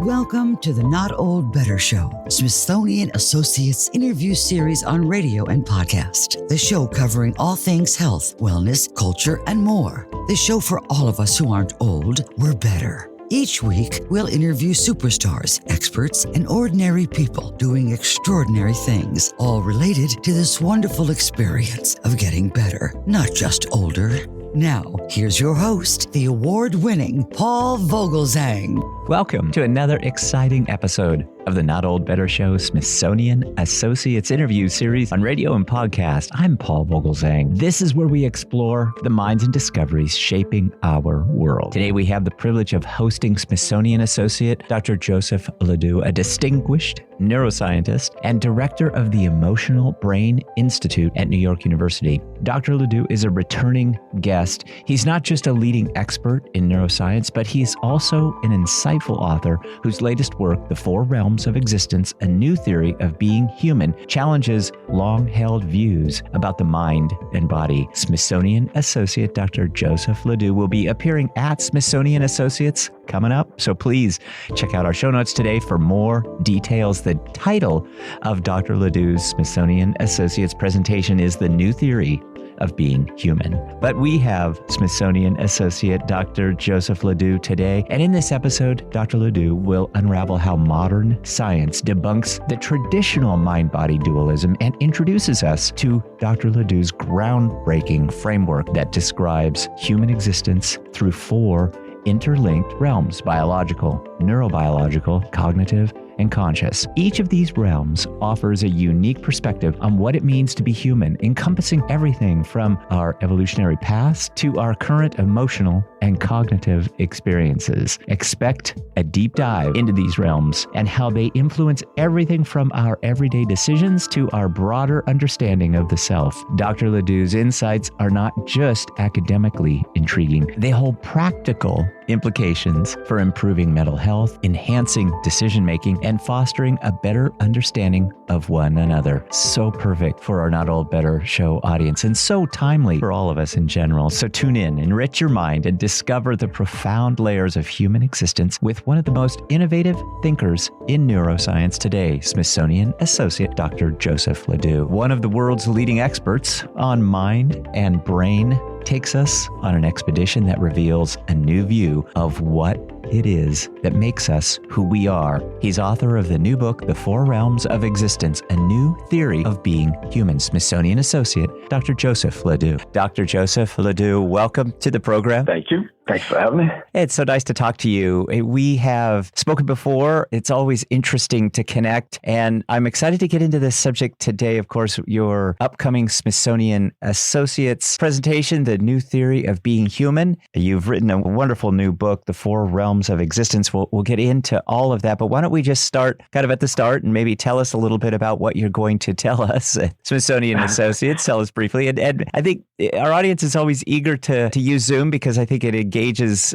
Welcome to the Not Old Better Show, Smithsonian Associates interview series on radio and podcast. The show covering all things health, wellness, culture, and more. The show for all of us who aren't old, we're better. Each week, we'll interview superstars, experts, and ordinary people doing extraordinary things, all related to this wonderful experience of getting better, not just older. Now, here's your host, the award-winning Paul Vogelzang. Welcome to another exciting episode of the Not Old Better Show Smithsonian Associates interview series on radio and podcast. I'm Paul Vogelzang. This is where we explore the minds and discoveries shaping our world. Today we have the privilege of hosting Smithsonian Associate Dr. Joseph LeDoux, a distinguished neuroscientist and director of the Emotional Brain Institute at New York University. Dr. LeDoux is a returning guest. He's not just a leading expert in neuroscience, but he's also an insightful author whose latest work, The Four Realms of Existence, a New Theory of Being Human, challenges long-held views about the mind and body. Smithsonian Associate Dr. Joseph LeDoux will be appearing at Smithsonian Associates coming up, so please check out our show notes today for more details. The title of Dr. LeDoux's Smithsonian Associates presentation is The New Theory of Being Human. But we have Smithsonian Associate Dr. Joseph LeDoux today. And in this episode, Dr. LeDoux will unravel how modern science debunks the traditional mind-body dualism and introduces us to Dr. LeDoux's groundbreaking framework that describes human existence through four interlinked realms: biological, neurobiological, cognitive, and conscious. Each of these realms offers a unique perspective on what it means to be human, encompassing everything from our evolutionary past to our current emotional and cognitive experiences. Expect a deep dive into these realms and how they influence everything from our everyday decisions to our broader understanding of the self. Dr. LeDoux's insights are not just academically intriguing. They hold practical implications for improving mental health, enhancing decision-making, and fostering a better understanding of one another. So perfect for our Not Old Better Show audience, and so timely for all of us in general. So tune in, enrich your mind, and discover the profound layers of human existence with one of the most innovative thinkers in neuroscience today, Smithsonian Associate Dr. Joseph LeDoux. One of the world's leading experts on mind and brain takes us on an expedition that reveals a new view of what it is that makes us who we are. He's author of the new book, The Four Realms of Existence, a New Theory of Being Human. Smithsonian Associate Dr. Joseph LeDoux. Dr. Joseph LeDoux, welcome to the program. Thank you. Thanks for having me. It's so nice to talk to you. We have spoken before. It's always interesting to connect, and I'm excited to get into this subject today. Of course, your upcoming Smithsonian Associates presentation, The New Theory of Being Human. You've written a wonderful new book, The Four Realms of Existence. We'll get into all of that, but why don't we just start kind of at the start and maybe tell us a little bit about what you're going to tell us at Smithsonian Associates. Tell us briefly. And I think our audience is always eager to use Zoom because I think it engages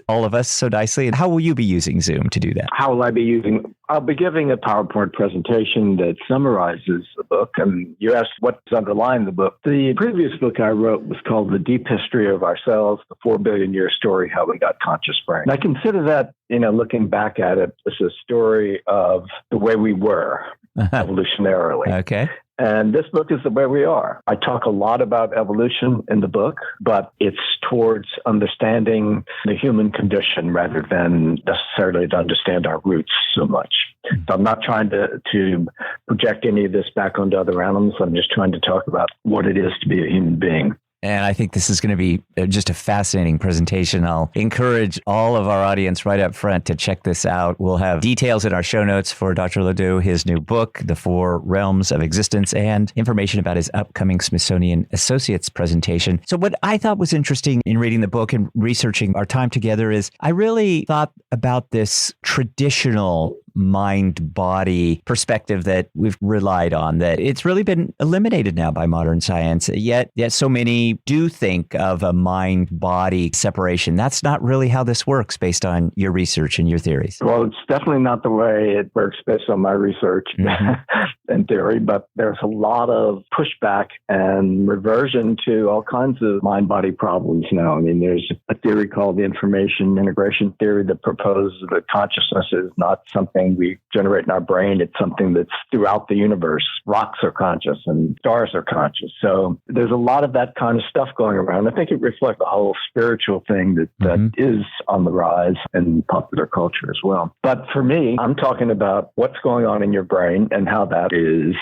all of us so nicely. And how will you be using Zoom to do that? How will I be using? I'll be giving a PowerPoint presentation that summarizes the book. And you asked what's underlying the book. The previous book I wrote was called The Deep History of Ourselves, the 4 Billion Year Story, How We Got Conscious Brain. And I consider that, looking back at it, as a story of the way we were evolutionarily. Okay. And this book is the way we are. I talk a lot about evolution in the book, but it's towards understanding the human condition rather than necessarily to understand our roots so much. So I'm not trying to project any of this back onto other animals. I'm just trying to talk about what it is to be a human being. And I think this is going to be just a fascinating presentation. I'll encourage all of our audience right up front to check this out. We'll have details in our show notes for Dr. LeDoux, his new book, The Four Realms of Existence, and information about his upcoming Smithsonian Associates presentation. So what I thought was interesting in reading the book and researching our time together is I really thought about this traditional mind-body perspective that we've relied on, that it's really been eliminated now by modern science. Yet so many do think of a mind-body separation. That's not really how this works based on your research and your theories. Well, it's definitely not the way it works based on my research and theory, but there's a lot of pushback and reversion to all kinds of mind-body problems now. I mean, there's a theory called the information integration theory that proposes that consciousness is not something anything we generate in our brain. It's something that's throughout the universe. Rocks are conscious and stars are conscious. So there's a lot of that kind of stuff going around. I think it reflects a whole spiritual thing that is on the rise in popular culture as well. But for me, I'm talking about what's going on in your brain and how that is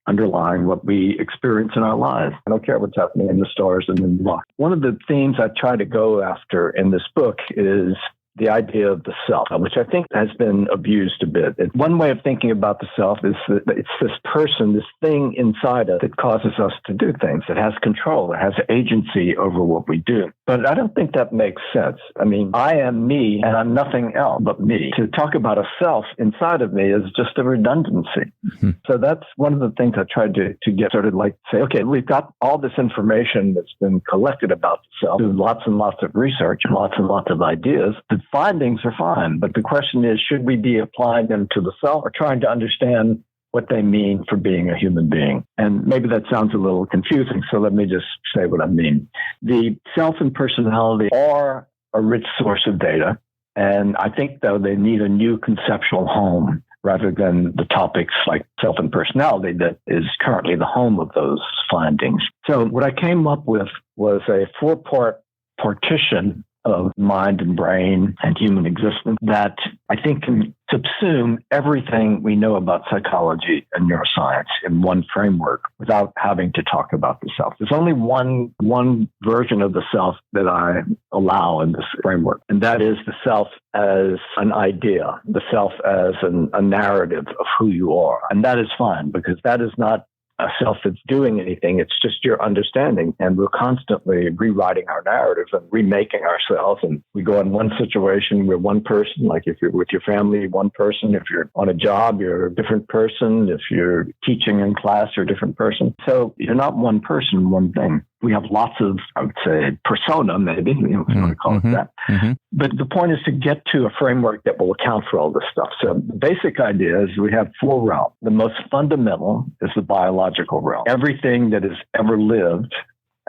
underlying what we experience in our lives. I don't care what's happening in the stars and in the rock. One of the themes I try to go after in this book is the idea of the self, which I think has been abused a bit. One way of thinking about the self is that it's this person, this thing inside us that causes us to do things. It has control. It has agency over what we do. But I don't think that makes sense. I mean, I am me and I'm nothing else but me. To talk about a self inside of me is just a redundancy. Mm-hmm. So that's one of the things I tried to get started, like say, okay, we've got all this information that's been collected about the self, through lots and lots of research and lots of ideas. The findings are fine, but the question is, should we be applying them to the self or trying to understand what they mean for being a human being? And maybe that sounds a little confusing, so let me just say what I mean. The self and personality are a rich source of data, and I think, though, they need a new conceptual home rather than the topics like self and personality that is currently the home of those findings. So what I came up with was a 4-part partition of mind and brain and human existence that I think can subsume everything we know about psychology and neuroscience in one framework without having to talk about the self. There's only one version of the self that I allow in this framework, and that is the self as an idea, the self as a narrative of who you are. And that is fine, because that is not a self that's doing anything. It's just your understanding. And we're constantly rewriting our narratives and remaking ourselves. And we go in one situation, we're one person. Like if you're with your family, one person. If you're on a job, you're a different person. If you're teaching in class, you're a different person. So you're not one person, one thing. We have lots of, I would say, persona, maybe, if you want to call it that. Mm-hmm. But the point is to get to a framework that will account for all this stuff. So the basic idea is we have 4 realms. The most fundamental is the biological realm. Everything that has ever lived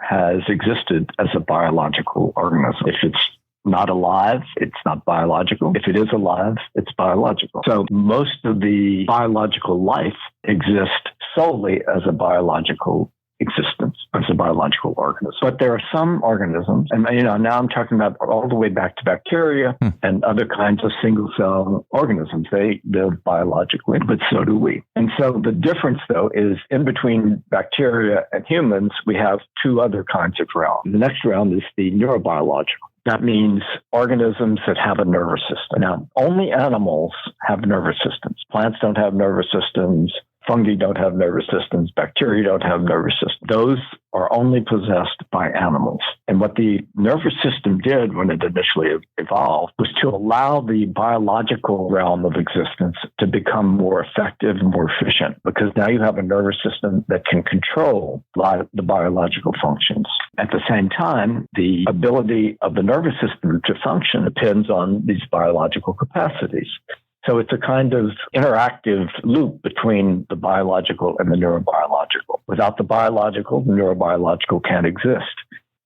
has existed as a biological organism. If it's not alive, it's not biological. If it is alive, it's biological. So most of the biological life exists solely as a biological existence, as a biological organism. But there are some organisms, and now I'm talking about all the way back to bacteria and other kinds of single-cell organisms. They live biologically, but so do we. And so the difference, though, is in between bacteria and humans, we have 2 other kinds of realms. The next realm is the neurobiological. That means organisms that have a nervous system. Now, only animals have nervous systems. Plants don't have nervous systems. Fungi don't have nervous systems. Bacteria don't have nervous systems. Those are only possessed by animals. And what the nervous system did when it initially evolved was to allow the biological realm of existence to become more effective and more efficient, because now you have a nervous system that can control the biological functions. At the same time, the ability of the nervous system to function depends on these biological capacities. So it's a kind of interactive loop between the biological and the neurobiological. Without the biological, the neurobiological can't exist.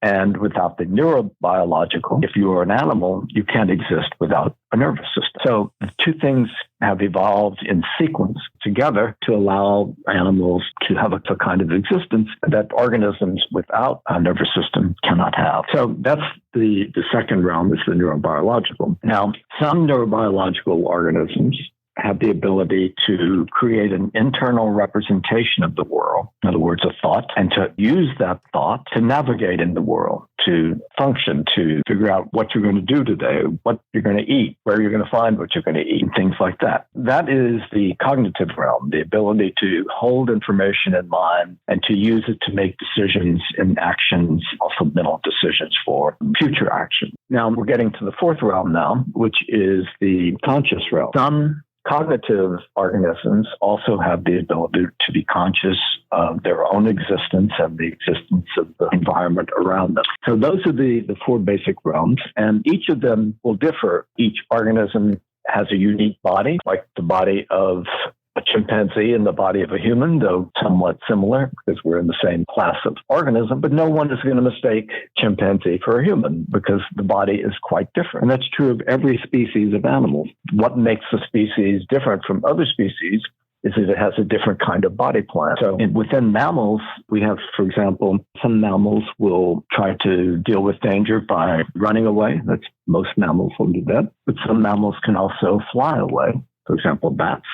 And without the neurobiological, if you are an animal, you can't exist without a nervous system. So the 2 things have evolved in sequence together to allow animals to have a kind of existence that organisms without a nervous system cannot have. So that's the second realm, is the neurobiological. Now, some neurobiological organisms have the ability to create an internal representation of the world, in other words, a thought, and to use that thought to navigate in the world, to function, to figure out what you're going to do today, what you're going to eat, where you're going to find what you're going to eat, and things like that. That is the cognitive realm, the ability to hold information in mind and to use it to make decisions and actions, also mental decisions for future action. Now, we're getting to the 4th realm now, which is the conscious realm. Some cognitive organisms also have the ability to be conscious of their own existence and the existence of the environment around them. So those are the 4 basic realms, and each of them will differ. Each organism has a unique body, like the body of a chimpanzee in the body of a human, though somewhat similar because we're in the same class of organism, but no one is going to mistake chimpanzee for a human because the body is quite different. And that's true of every species of animals. What makes a species different from other species is that it has a different kind of body plan. So within mammals, we have, for example, some mammals will try to deal with danger by running away. Most mammals will do that. But some mammals can also fly away, for example, bats.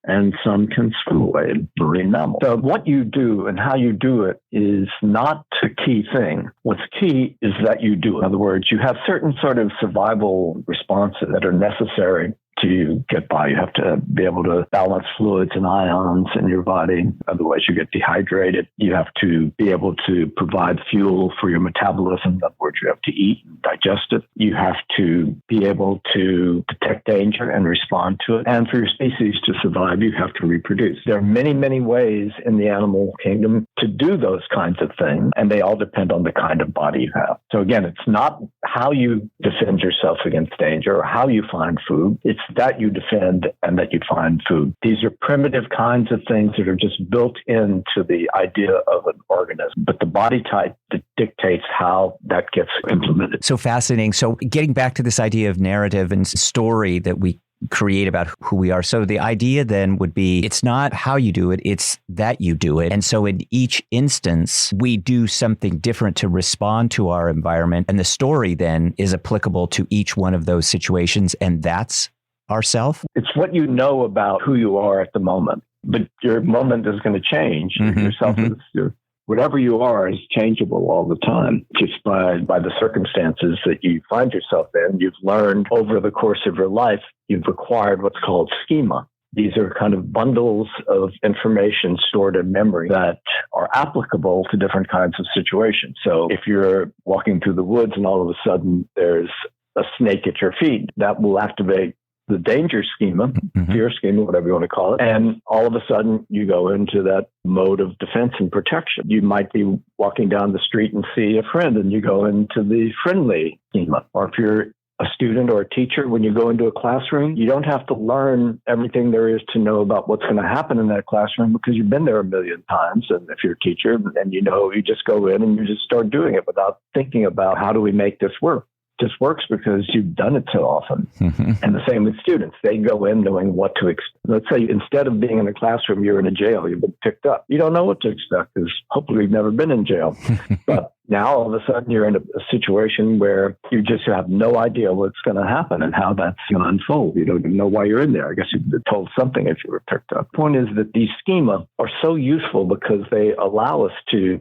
And some can swim away, marine mammals. So what you do and how you do it is not the key thing. What's key is that you do it. In other words, you have certain sort of survival responses that are necessary to get by. You have to be able to balance fluids and ions in your body. Otherwise, you get dehydrated. You have to be able to provide fuel for your metabolism. In other words, you have to eat and digest it. You have to be able to detect danger and respond to it. And for your species to survive, you have to reproduce. There are many, many ways in the animal kingdom to do those kinds of things, and they all depend on the kind of body you have. So again, it's not how you defend yourself against danger or how you find food. It's that you defend and that you find food. These are primitive kinds of things that are just built into the idea of an organism. But the body type that dictates how that gets implemented. So fascinating. So getting back to this idea of narrative and story that we create about who we are. So the idea then would be, it's not how you do it, it's that you do it. And so in each instance, we do something different to respond to our environment. And the story then is applicable to each one of those situations. And that's ourself? It's what you know about who you are at the moment. But your moment is going to change. Yourself is whatever you are is changeable all the time, just by the circumstances that you find yourself in. You've learned over the course of your life, you've acquired what's called schema. These are kind of bundles of information stored in memory that are applicable to different kinds of situations. So if you're walking through the woods and all of a sudden there's a snake at your feet, that will activate the danger schema, fear schema, whatever you want to call it. And all of a sudden you go into that mode of defense and protection. You might be walking down the street and see a friend and you go into the friendly schema. Or if you're a student or a teacher, when you go into a classroom, you don't have to learn everything there is to know about what's going to happen in that classroom because you've been there a million times. And if you're a teacher and you just go in and you just start doing it without thinking about how do we make this work. Just works because you've done it so often. And the same with students. They go in knowing what to expect. Let's say instead of being in a classroom, you're in a jail. You've been picked up. You don't know what to expect because hopefully you've never been in jail. But now all of a sudden you're in a situation where you just have no idea what's going to happen and how that's going to unfold. You don't even know why you're in there. I guess you've been told something if you were picked up. The point is that these schema are so useful because they allow us to,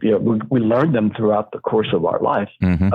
we learn them throughout the course of our life,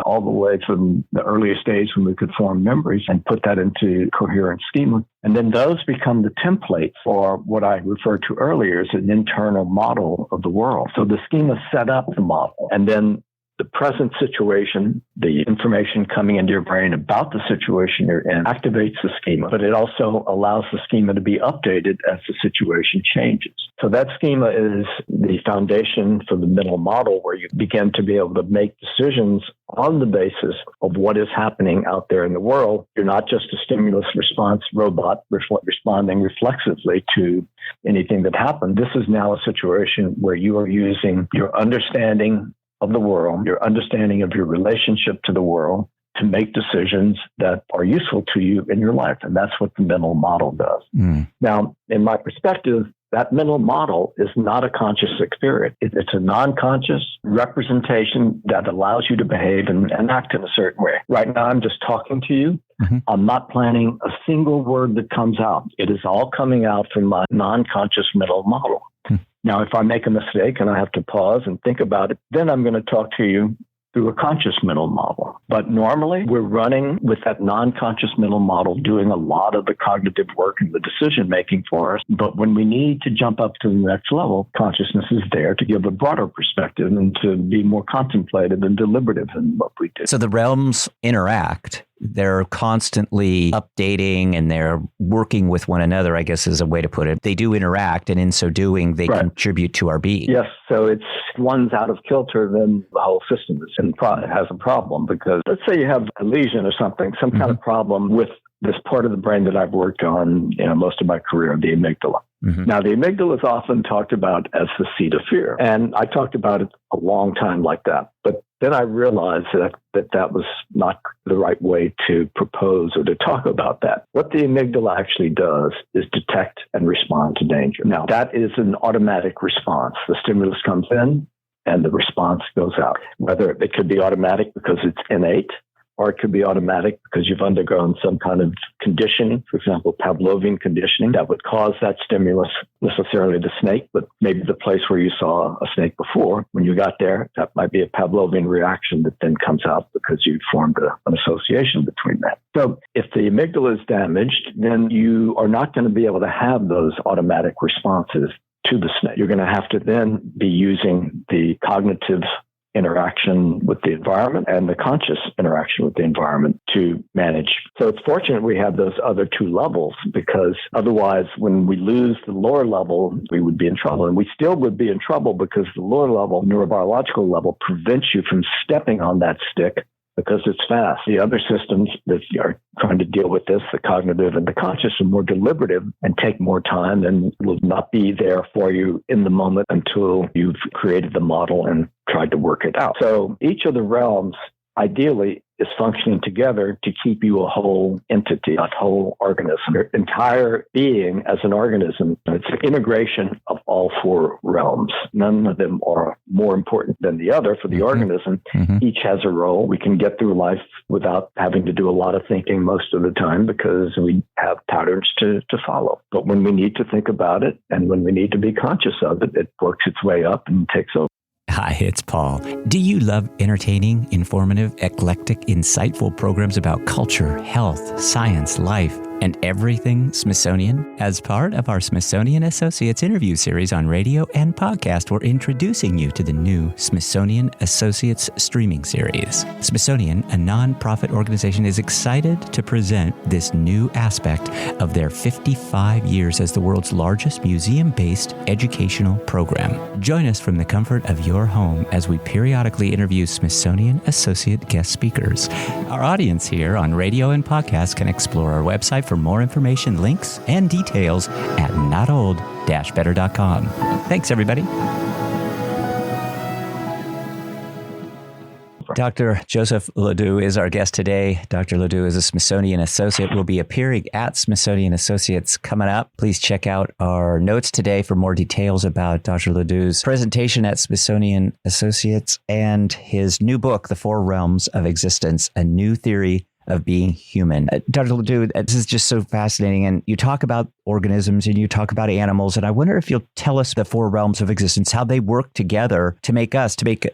all the way from the earliest stage when we could form memories and put that into coherent schema. And then those become the templates for what I referred to earlier as an internal model of the world. So the schema set up the model, and then the present situation, the information coming into your brain about the situation you're in activates the schema, but it also allows the schema to be updated as the situation changes. So that schema is the foundation for the mental model where you begin to be able to make decisions on the basis of what is happening out there in the world. You're not just a stimulus response robot responding reflexively to anything that happened. This is now a situation where you are using your understanding of the world, your understanding of your relationship to the world to make decisions that are useful to you in your life. And that's what the mental model does. Now, in my perspective, that mental model is not a conscious experience. It's a non-conscious representation that allows you to behave and act in a certain way. Right now, I'm just talking to you. I'm not planning a single word that comes out. It is all coming out from my non-conscious mental model. Now, if I make a mistake and I have to pause and think about it, then I'm going to talk to you through a conscious mental model. But normally, we're running with that non-conscious mental model, doing a lot of the cognitive work and the decision-making for us. But when we need to jump up to the next level, consciousness is there to give a broader perspective and to be more contemplative and deliberative in what we do. So the realms interact. They're constantly updating and they're working with one another, I guess is a way to put it. They do interact, and in so doing, they contribute to our being. Yes. So it's one's out of kilter, then the whole system has a problem. Because let's say you have a lesion or something, some kind of problem with this part of the brain that I've worked on, most of my career, the amygdala. Now, the amygdala is often talked about as the seat of fear. And I talked about it a long time like that. But then I realized that was not the right way to propose or to talk about that. What the amygdala actually does is detect and respond to danger. Now, that is an automatic response. The stimulus comes in and the response goes out. Whether it could be automatic because it's innate, or it could be automatic because you've undergone some kind of conditioning, for example, Pavlovian conditioning that would cause that stimulus, necessarily the snake, but maybe the place where you saw a snake before. When you got there, that might be a Pavlovian reaction that then comes out because you formed an association between that. So if the amygdala is damaged, then you are not going to be able to have those automatic responses to the snake. You're going to have to then be using the cognitive interaction with the environment and the conscious interaction with the environment to manage. So it's fortunate we have those other two levels, because otherwise when we lose the lower level, we would be in trouble. And we still would be in trouble because the lower level, neurobiological level, prevents you from stepping on that stick because it's fast. The other systems that are trying to deal with this, the cognitive and the conscious, are more deliberative and take more time and will not be there for you in the moment until you've created the model and tried to work it out. So each of the realms, ideally, is functioning together to keep you a whole entity, a whole organism. Your entire being as an organism, it's an integration of all four realms. None of them are more important than the other for the organism. Each has a role. We can get through life without having to do a lot of thinking most of the time because we have patterns to follow. But when we need to think about it and when we need to be conscious of it, it works its way up and takes over. Hi, it's Paul. Do you love entertaining, informative, eclectic, insightful programs about culture, health, science, life, and everything Smithsonian? As part of our Smithsonian Associates interview series on radio and podcast, we're introducing you to the new Smithsonian Associates streaming series. Smithsonian, a nonprofit organization, is excited to present this new aspect of their 55 years as the world's largest museum-based educational program. Join us from the comfort of your home as we periodically interview Smithsonian Associate guest speakers. Our audience here on radio and podcast can explore our website for more information, links, and details at notold-better.com. Thanks, everybody. Dr. Joseph LeDoux is our guest today. Dr. LeDoux is a Smithsonian Associate. Will be appearing at Smithsonian Associates coming up. Please check out our notes today for more details about Dr. LeDoux's presentation at Smithsonian Associates and his new book, The Four Realms of Existence, A New Theory of Being Human. Dr. LeDoux, this is just so fascinating. And you talk about organisms and you talk about animals. And I wonder if you'll tell us the four realms of existence, how they work together to make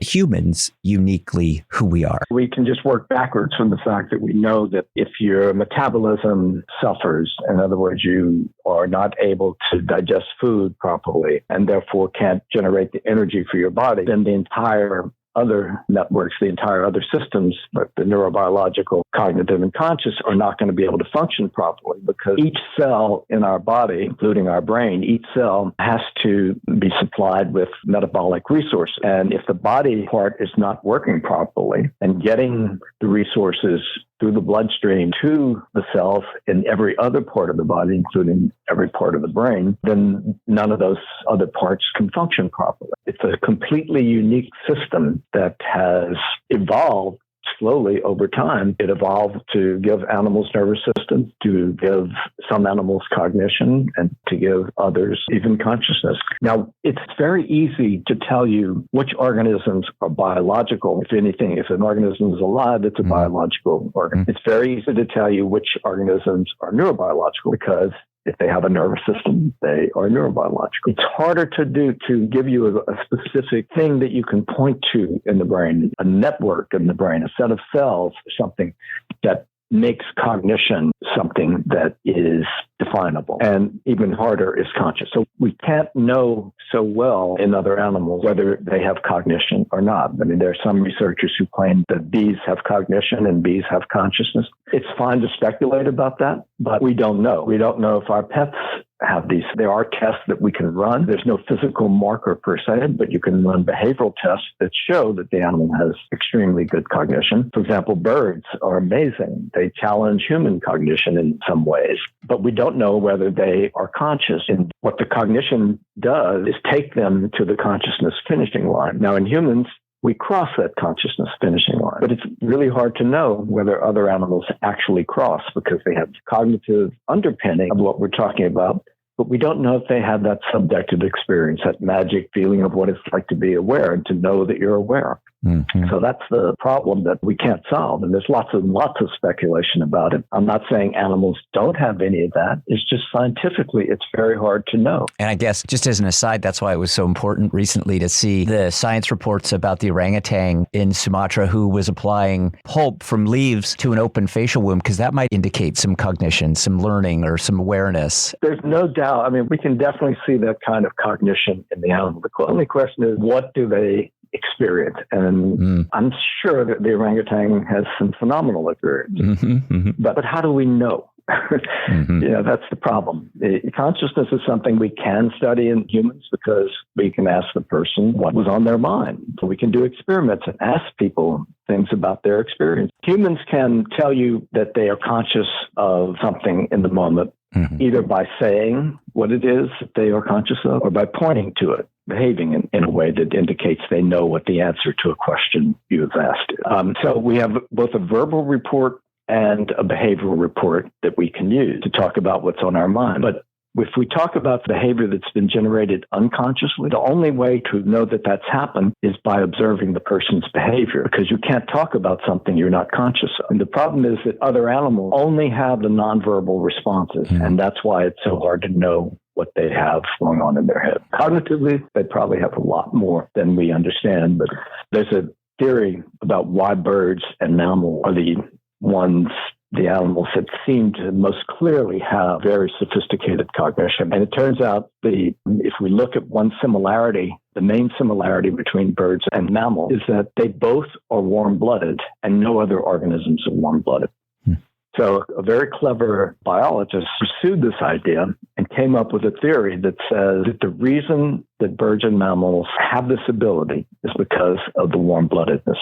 humans uniquely who we are. We can just work backwards from the fact that we know that if your metabolism suffers, in other words, you are not able to digest food properly and therefore can't generate the energy for your body, then the entire other networks, the entire other systems, like the neurobiological, cognitive, and conscious, are not going to be able to function properly because each cell in our body, including our brain, each cell has to be supplied with metabolic resources. And if the body part is not working properly and getting the resources through the bloodstream to the cells in every other part of the body, including every part of the brain, then none of those other parts can function properly. It's a completely unique system that has evolved slowly over time. It evolved to give animals nervous systems, to give some animals cognition, and to give others even consciousness. Now, it's very easy to tell you which organisms are biological. If anything, if an organism is alive, it's a biological organism. It's very easy to tell you which organisms are neurobiological because if they have a nervous system, they are neurobiological. It's harder to give you a specific thing that you can point to in the brain, a network in the brain, a set of cells, something that makes cognition something that is definable. And even harder is conscious. So we can't know so well in other animals whether they have cognition or not. I mean, there are some researchers who claim that bees have cognition and bees have consciousness. It's fine to speculate about that, but we don't know. We don't know if our pets have these. There are tests that we can run. There's no physical marker per se, but you can run behavioral tests that show that the animal has extremely good cognition. For example, birds are amazing. They challenge human cognition in some ways, but we don't know whether they are conscious. And what the cognition does is take them to the consciousness finishing line. Now, in humans, we cross that consciousness finishing line, but it's really hard to know whether other animals actually cross because they have cognitive underpinning of what we're talking about, but we don't know if they have that subjective experience, that magic feeling of what it's like to be aware and to know that you're aware. Mm-hmm. So that's the problem that we can't solve. And there's lots of speculation about it. I'm not saying animals don't have any of that. It's just scientifically, it's very hard to know. And I guess just as an aside, that's why it was so important recently to see the science reports about the orangutan in Sumatra who was applying pulp from leaves to an open facial wound, because that might indicate some cognition, some learning, or some awareness. There's no doubt. I mean, we can definitely see that kind of cognition in the animal. The only question is, what do they experience? And I'm sure that the orangutan has some phenomenal experience. But how do we know? That's the problem. Consciousness is something we can study in humans because we can ask the person what was on their mind. So we can do experiments and ask people things about their experience. Humans can tell you that they are conscious of something in the moment, either by saying what it is that they are conscious of or by pointing to it, behaving in a way that indicates they know what the answer to a question you have asked. So we have both a verbal report and a behavioral report that we can use to talk about what's on our mind. But if we talk about behavior that's been generated unconsciously, the only way to know that that's happened is by observing the person's behavior, because you can't talk about something you're not conscious of. And the problem is that other animals only have the nonverbal responses, and that's why it's so hard to know what they have going on in their head. Cognitively, they probably have a lot more than we understand, but there's a theory about why birds and mammals are the animals that seem to most clearly have very sophisticated cognition. And it turns out if we look at one similarity, the main similarity between birds and mammals is that they both are warm-blooded and no other organisms are warm-blooded. So a very clever biologist pursued this idea and came up with a theory that says that the reason that birds and mammals have this ability is because of the warm-bloodedness.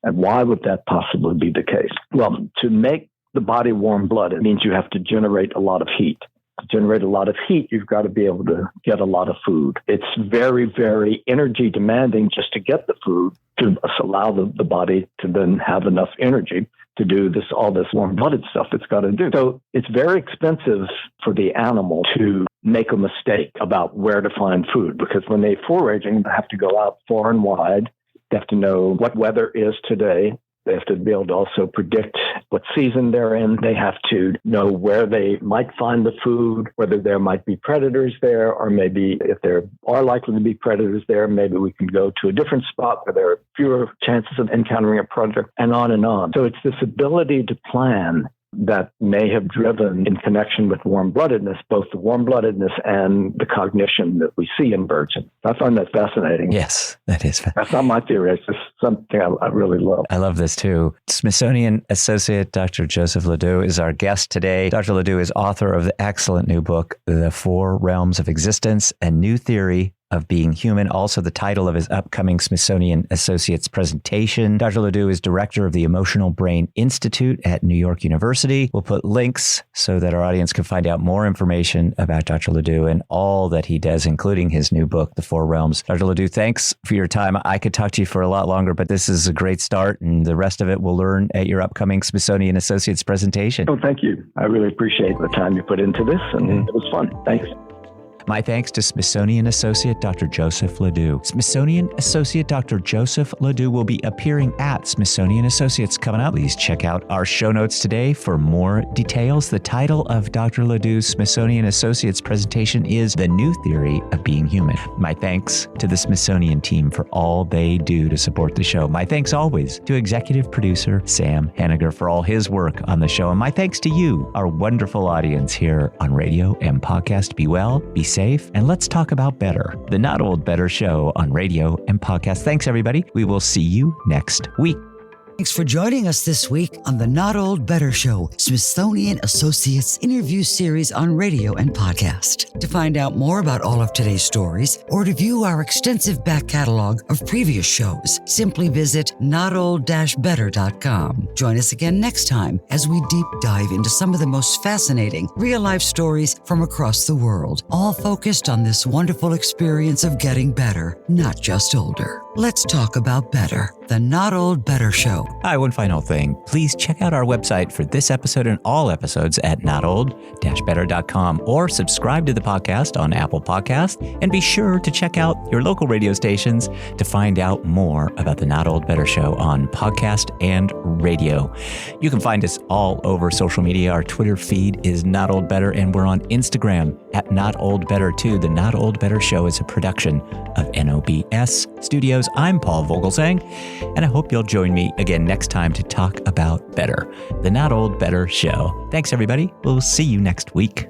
And why would that possibly be the case? Well, to make the body warm-blooded means you have to generate a lot of heat. To generate a lot of heat, you've got to be able to get a lot of food. It's very, very energy demanding just to get the food to allow the body to then have enough energy to do all this warm-blooded stuff it's got to do. So it's very expensive for the animal to make a mistake about where to find food, because when they're foraging, they have to go out far and wide. They have to know what weather is today. They have to be able to also predict what season they're in. They have to know where they might find the food, whether there might be predators there, or maybe if there are likely to be predators there, maybe we can go to a different spot where there are fewer chances of encountering a predator, and on and on. So it's this ability to plan that may have driven, in connection with warm-bloodedness, both the warm-bloodedness and the cognition that we see in birds. I find that fascinating. Yes, that is fascinating. That's not my theory. It's just something I really love. I love this too. Smithsonian Associate Dr. Joseph LeDoux is our guest today. Dr. LeDoux is author of the excellent new book, The Four Realms of Existence, a New Theory of Being Human, also the title of his upcoming Smithsonian Associates presentation. Dr. LeDoux is director of the Emotional Brain Institute at New York University. We'll put links so that our audience can find out more information about Dr. LeDoux and all that he does, including his new book, The Four Realms. Dr. LeDoux, thanks for your time. I could talk to you for a lot longer, but this is a great start, and the rest of it we'll learn at your upcoming Smithsonian Associates presentation. Oh, thank you. I really appreciate the time you put into this, and it was fun. Thanks. My thanks to Smithsonian Associate Dr. Joseph LeDoux. Smithsonian Associate Dr. Joseph LeDoux will be appearing at Smithsonian Associates coming up. Please check out our show notes today for more details. The title of Dr. LeDoux's Smithsonian Associates presentation is The New Theory of Being Human. My thanks to the Smithsonian team for all they do to support the show. My thanks always to executive producer Sam Henniger for all his work on the show. And my thanks to you, our wonderful audience here on radio and podcast. Be well, be safe, and let's talk about better. The Not Old Better Show on radio and podcast. Thanks, everybody. We will see you next week. Thanks for joining us this week on the Not Old Better Show, Smithsonian Associates interview series on radio and podcast. To find out more about all of today's stories or to view our extensive back catalog of previous shows, simply visit notold-better.com. Join us again next time as we deep dive into some of the most fascinating real-life stories from across the world, all focused on this wonderful experience of getting better, not just older. Let's talk about better. The Not Old Better Show. Hi, one final thing. Please check out our website for this episode and all episodes at notold-better.com or subscribe to the podcast on Apple Podcasts, and be sure to check out your local radio stations to find out more about the Not Old Better Show on podcast and radio. You can find us all over social media. Our Twitter feed is Not Old Better, and we're on Instagram at Not Old Better too. The Not Old Better Show is a production of NOBS Studios. I'm Paul Vogelsang, and I hope you'll join me again next time to talk about better. The Not Old Better Show. Thanks, everybody. We'll see you next week.